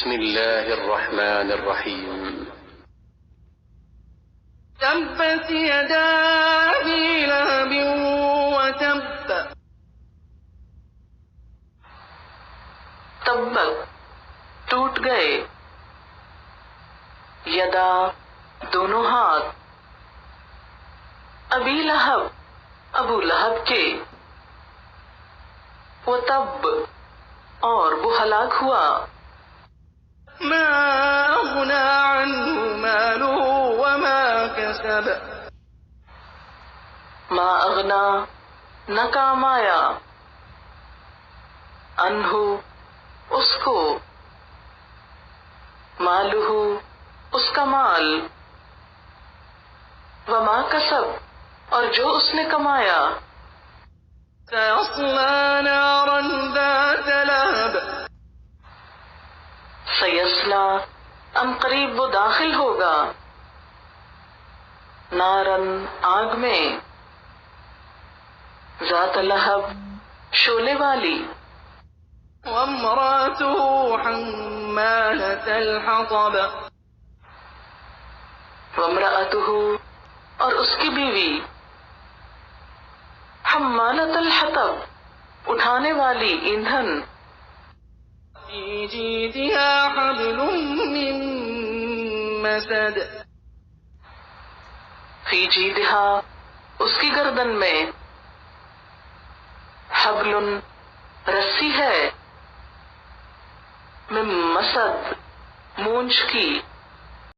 بسم الله الرحمن الرحيم تبت يدا أبي لهب وتب تبت ٹوٹ گئے، یدا دونوں ہاتھ، ابی لہب ابو لہب کے، وہ تب اور وہ ہلاک ہوا، ما أغنى عنه ماله وما كسب ما اغنا نہ کام آیا، انہو اس کو، مالہ اس کا مال، وما کسب اور جو اس نے کمایا، سيصلى نارا ذات لهب سیصلا ان قریب وہ داخل ہوگا، نارن آگ میں، ذات لہب شعلے والی، وامرأته حمالة الحطب وامرأته اور اس کی بیوی، حمالۃ الحطب اٹھانے والی ایندھن، في جيدها حبل من مسد فی جیدہا اس کی گردن میں، حبل رسی ہے، من مسد مونچھ کی،